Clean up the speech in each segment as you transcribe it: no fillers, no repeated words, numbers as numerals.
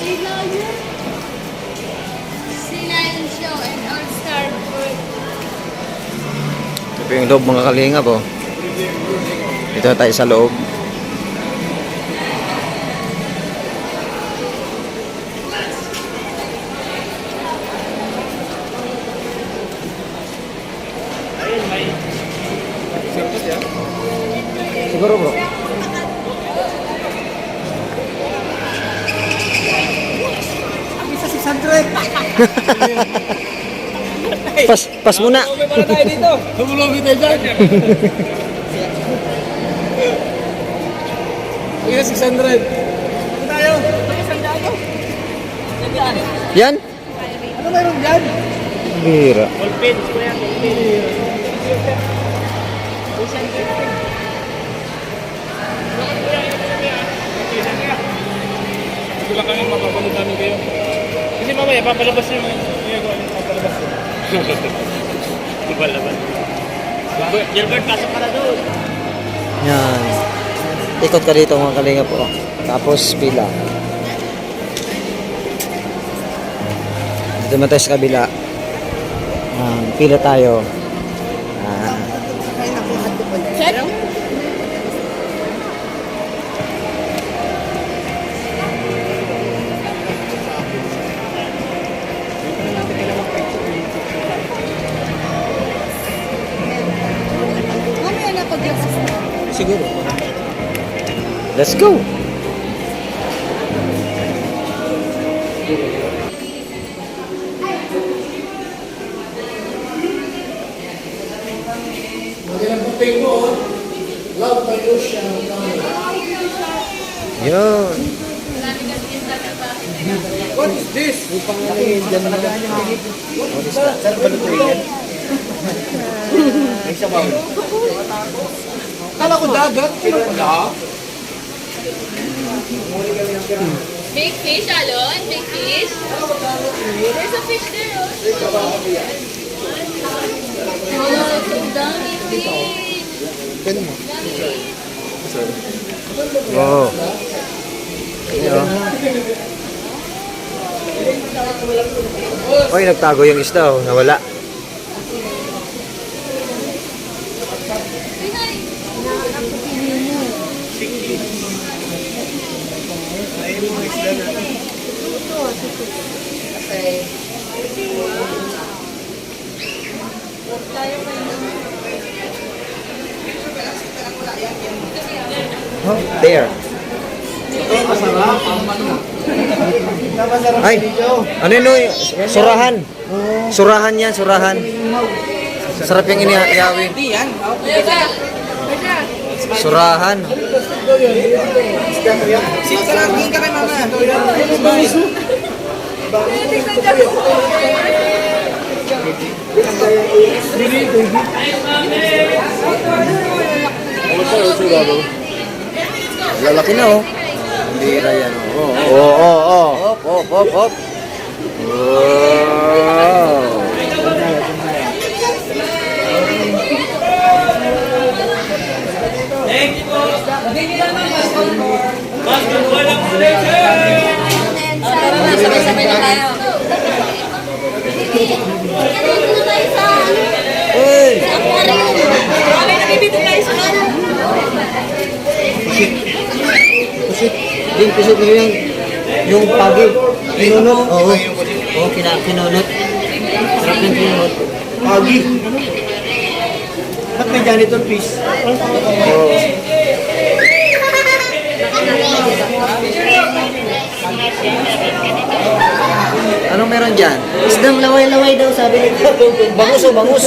Sea Lion. Sea Lion Show and All-Star Bird Ito yung loob mga kalingap oh. Dito na tayo sa loob. Siguro bro. Pas muna. Tumulong kita dyan. Kuya, 600. Tayo. Yan? Ano mayroon dyan? Bira. Ito lang kami, mapapanood namin kayo. Kasi mamaya, papalabas yung ginagawa niyo, papalabas yun. Papalabas. Gilbert, pasok ka na doon. Yan. Ikot ka dito mga kalingap po. Tapos pila. Dito naman tayo sa kabila. Pila tayo. Mamaya na paglabas na. Siguro. Let's go. Yun. What is this? Yung pangalan dyan na. What is that? Saan ba luto yan? May sabaw. Kala ko dagat. Sino pala? Big fish, Alon? Big fish? There's a fish there, oh. Oh, ang dami fish. Pwede mo. Wow. Yun. Oy, nagtago yung isda oh. Nawala. Oh, there. Ay, ano yun? Surahan. Surahan yan, surahan. Sarap yung inihawi. Surahan. Sikalagin ka kay mama. Lalaki na oh. Bira yan oh. Hop, hop, hop, hop. Wow. Sabay-sabay na tayo. Nandito tayo sa Hey! aquarium. Marami nabibito tayo sa ano. Din pusit nyo yung pagi. Pinunot. Oo. Oo, pinunot. Sarap ng pinunot. Pagi. Ba't may janitor fish? Oo. Anong meron dyan? Isdang laway-laway daw sabi nito. Bangus oh, bangus.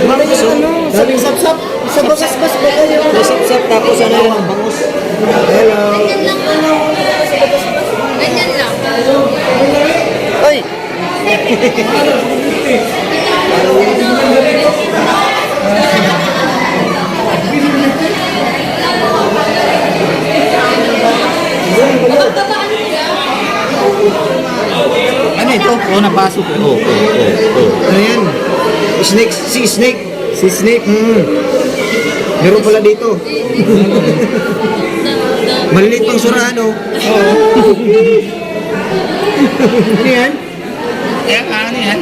Bangus oh. Sabi sap-sap. Sa basas-bas ba kayo? Sap-sap tapos ano yung bangus. Hello. Ganyan lang. Ay! Ano ito? Oo, napasok. Oh. Ano yan? Snake, si snake. Si snake. Meron pala dito. Maliliit pang surahan oh. Ano yan? Kaya ano yan?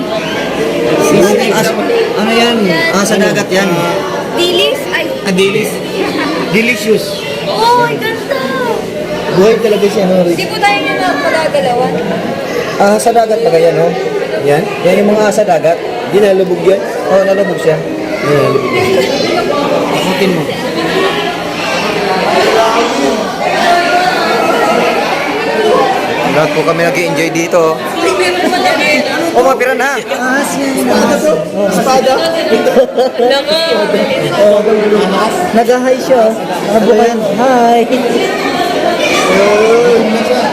Ano yan? Sa dagat yan. Dilis? Ay. Adilis. Delicious. Oh, my ganda! Buhay talaga siya, no? Hindi po tayo niya na padagalawan. Sa dagat talaga yan, no? Yan? Yan yung mga sa dagat. Di nalubog yan. Oo, nalubog siya. Ikutin mo. Lahat po kami nag-enjoy dito. Oh, mga pira na. Espada. Nag-hi siya. Nakabukan. Hi.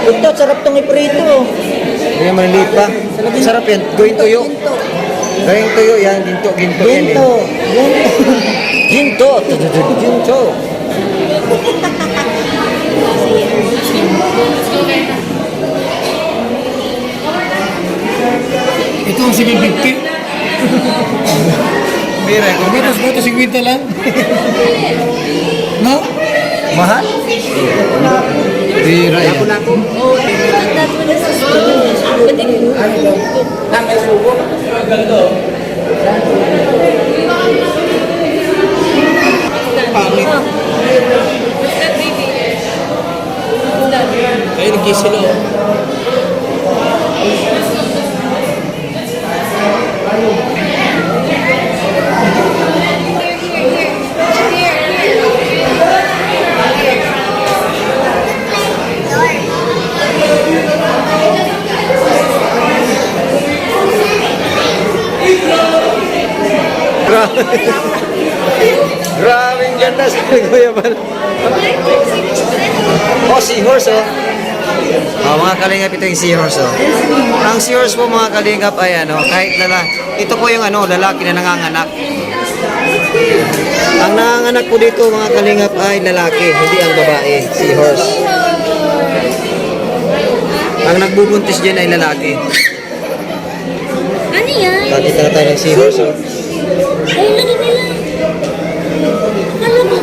Ito, sarap tong iprito. Hindi maliliit pa. Sarap yan. Gawin tuyo. Gawin tuyo yan. Ginto. Ginto yan eh. Ginto. Ginto. Ito ang 750. Bira. Butos 50 lang. No? Mahal? Bira yan. Ayun, nagkisilo. Grabe ang ganda sa Kuya Bal. Oh, seahorse oh. Mga kalingap, ito yung seahorse oh. Ang seahorse po mga kalingap ay ano, kahit ito po yung lalaki na nanganganak. Ang nanganganak po dito mga kalingap ay lalaki, hindi ang babae, seahorse. Ang nagbubuntis dyan ay lalaki. Ano yan? Nakita na tayo ng seahorse oh. Ay, lagi nila. Alam mo.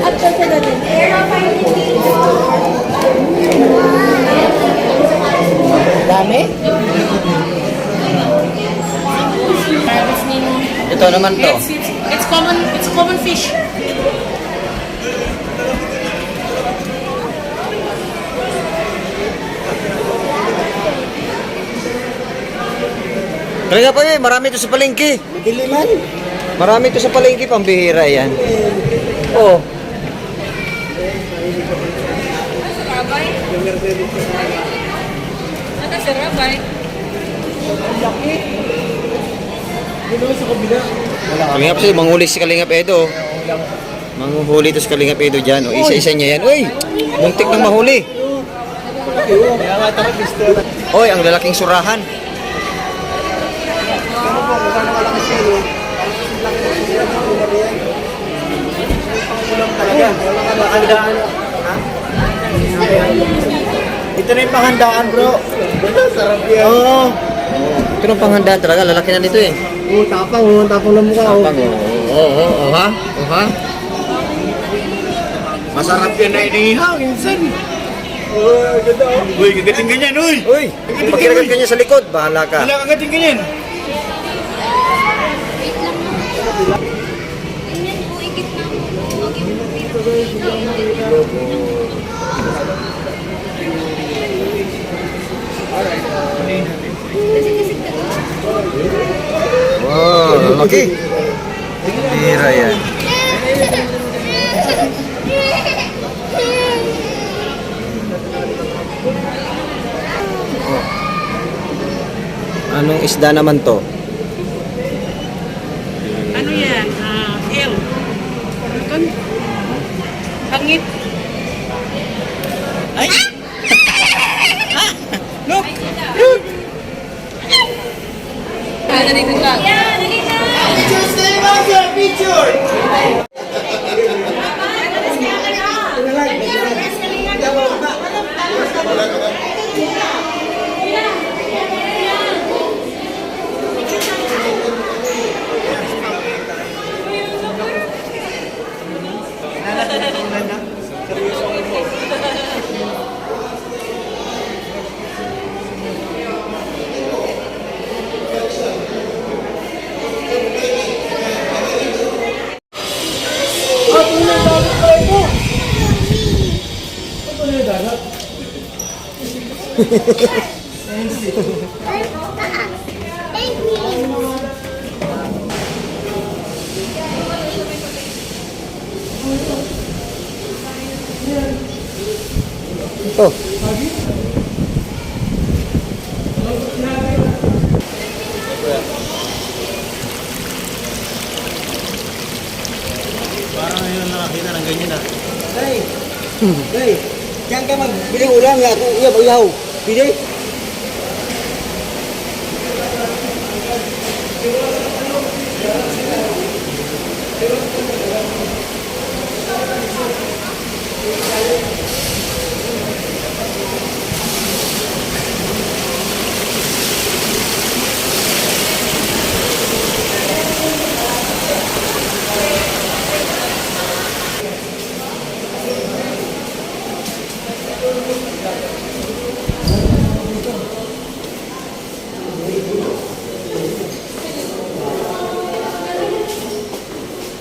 At sa natin. Dami? Ito naman to. It's common fish. Talaga pa marami ito sa palengke. Diliman. Marami ito sa palengke, pambihira yan. Oh. Ano sa rabay? Kalingap siya, manghuli si Kalingap Edo. Manghuli ito si Kalingap Edo dyan. O, isa-isa niya yan. Uy! Muntik nang mahuli. Oy, ang lalaking surahan. Ito na yung panghandaan, bro. Sarap yan. Oo. Ito ng panghandaan talaga, lalaki na nito eh. Tapang na mukha. Tapang, oh, ha? Oh, ha? Masarap yan na inihaw, minsan. Ganda. Uy, gagating ganyan, uy! Uy, pag kinagat ka niya sa likod, bahala ka. Wala kagating ganyan. Tingnan po, ikit na. Huwag yung Wow, lalaki. Bira yan. Oh. Anong isda naman to? Ano yan? Eel. Pangit. Ay! Look! Nandito ka. Yan, halika. Oh. Parang ngayon nakakita ng ganyan ah. Hey, diyan ka magbili ulam ya, iya bayaw. Pili.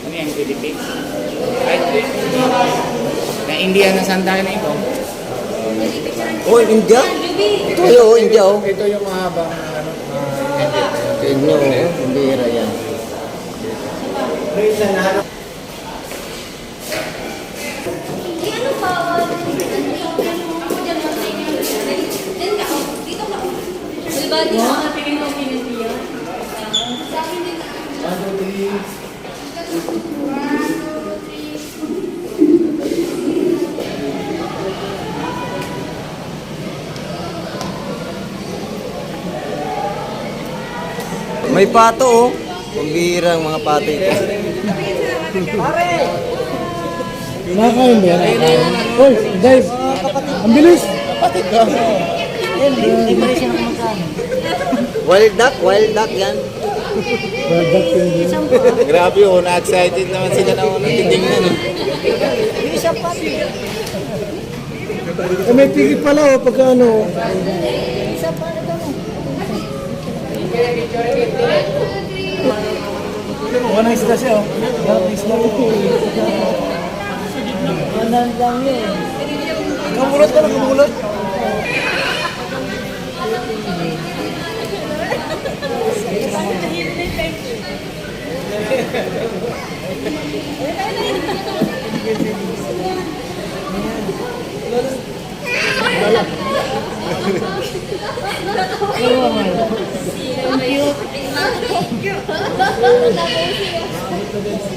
Ano yan, Philippines? Ay, na India na sandali na ito. Oh, India? Ito yun, India oh. Ito yung mahabang ano, Inyo, hindi hira yan. Diba, di ba? Tingin ko pinitiyan. Sa akin din. 1, 2, 3. May pato oh. Pambihirang mga pato ito. Nakakain ba yan? Hoy, Dave! Ang bilis! Wild duck yan. Grabe oh, na-excited naman sila na unang titingnan eh. May pigit pala oh, pagka ano. Wala na isda siya oh. Kamulot ka na, kamulot.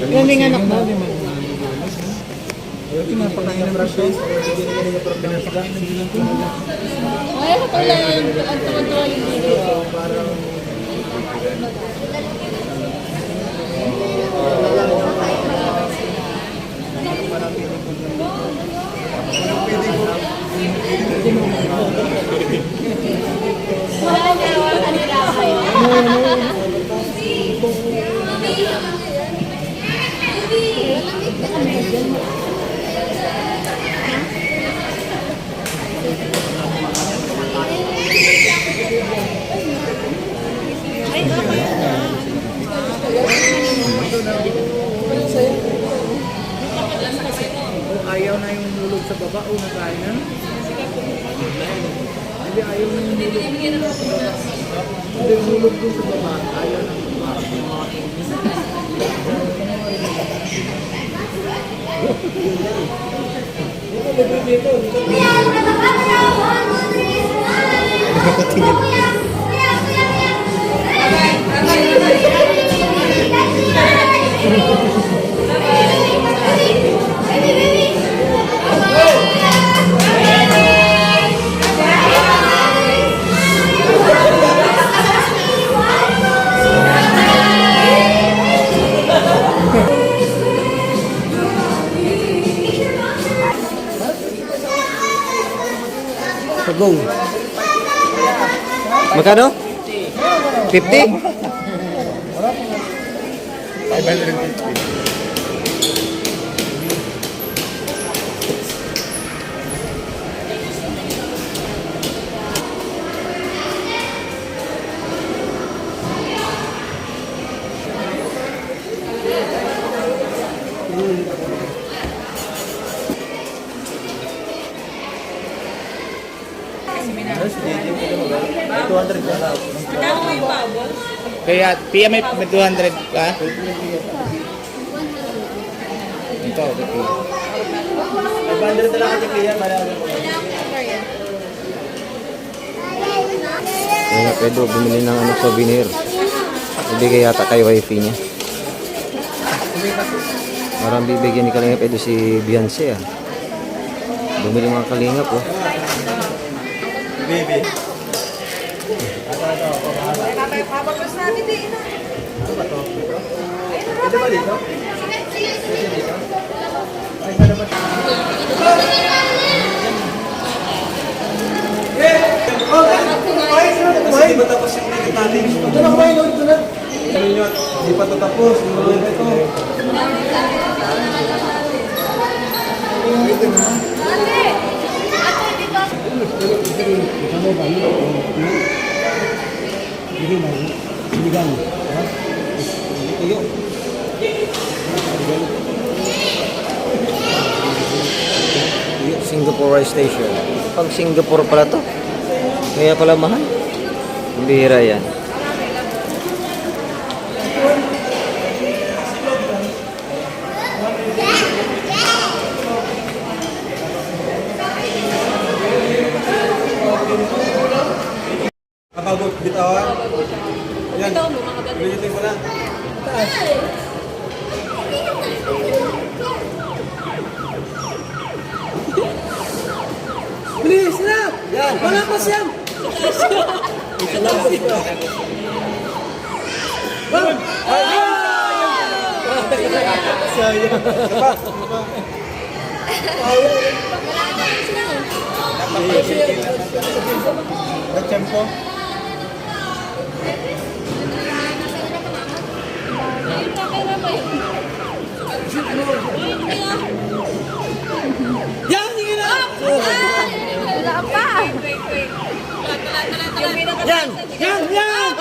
Yan yung anak mo. Ay, ako pala yan. Ang tuwa-tuwa yung video. Ayaw na yung hulog sa baba o nakain na. Hindi ayaw na yung hulog. Hindi yung hulog dun sa baba. Ayaw na yung Sagong. Magkano? 50? 550. Kaya PMA may 200 ka? Ito, okay. 500 na lang kasi kaya para Kaya Pedro, bumili ng ano, souvenir. Ibigay yata kay wifi niya. Parang bibigyan ni Kalingap Edo si Beyonce ah. Bumili mga Kalingap oh. Baby. Ito ba dito? Kasi di ba tapos yung ticket natin? Ito na kumain, ito na. Hindi pa ito tapos. Ito. Singapore Rice Station. Pag Singapore pala to. Kaya pala mahal. Ang bihira yan. Kapagod, bitawan. Ayan. Bilitin mo na. Please na! Yan! Wala pa siyang! Tempo. Yan! Hindi na! Wala pa. Yan! Yan! Yan!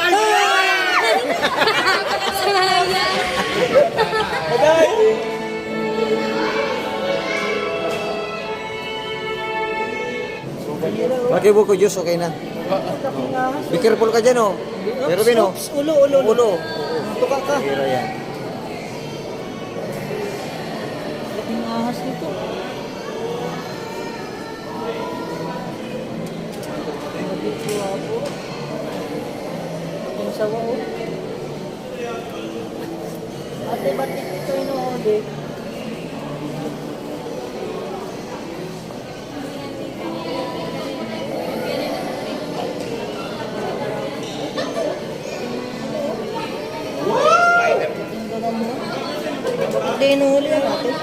Pakai buko juice, okay na. Be careful ka dyan, oh. Pero Bino, ulo. Tuka ka. Bihira yan. Laking ahas nito. Laking sawa, oh. Ate, ba't ito inuode? Hindi, inuhuli yan natin.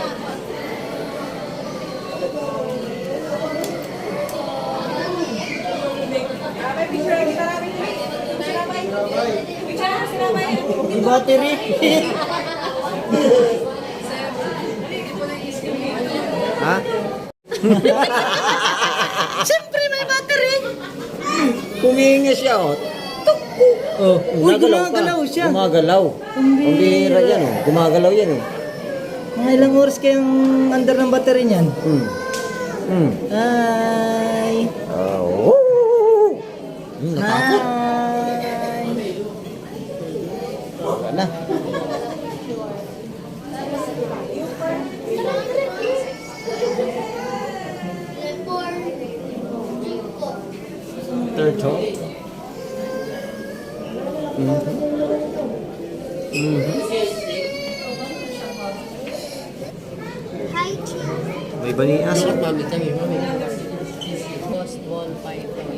Yung battery. Ha? Siyempre may battery. Humihinga siya, oh. Oh, Uy, nagalaw pa. gumagalaw siya. Gumagalaw. Ang bihira yan, oh. Gumagalaw yan, oh. Mga ilang oras kayang under ng battery niyan? Hi. Oh. Natakot. Hi. Wala na. Turtle. May banias. Ghost ball python.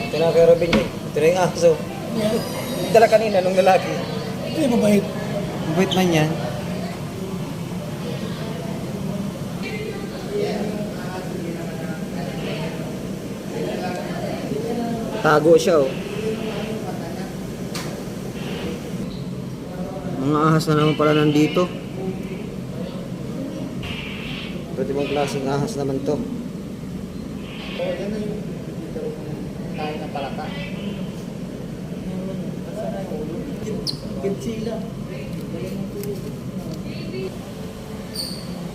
Ito na kay Robin eh. Ito na yung aso. Dala kanina nung lalaki. Ay, mabait. Mabait man yan. Nakatago siya oh. Mga ahas na naman pala nandito. Iba't ibang klaseng ahas naman to.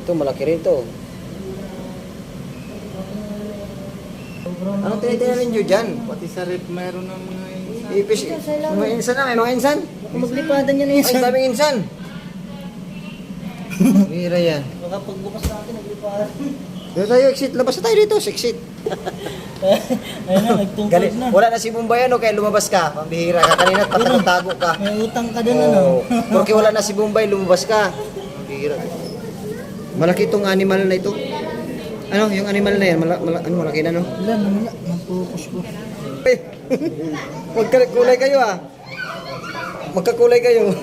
Ito malaki rin to. Anong tinitingnan ninyo dyan? Pati sa rep, mayroon ng mga Ipis, mga insan na, may mga insan? maglipadan yan Ay, daming insan. Mira yan. Baka pagbukas natin, naglipadan. Dito tayo, exit. Labas na tayo dito, exit. Ayun na, nagtungkol Galit. na. Wala na si Bombay ano, kaya lumabas ka. Pambihira ka. Kanina tago ka. May utang ka din, ano? Porque wala na si Bombay, lumabas ka. Pambihira. Malaki itong animal na ito. Ano, yung animal na yan, ano, malaki na, no? Wala, wala. Nagpupus ko. Ay, magkakulay kayo ah. Magkakulay kayo.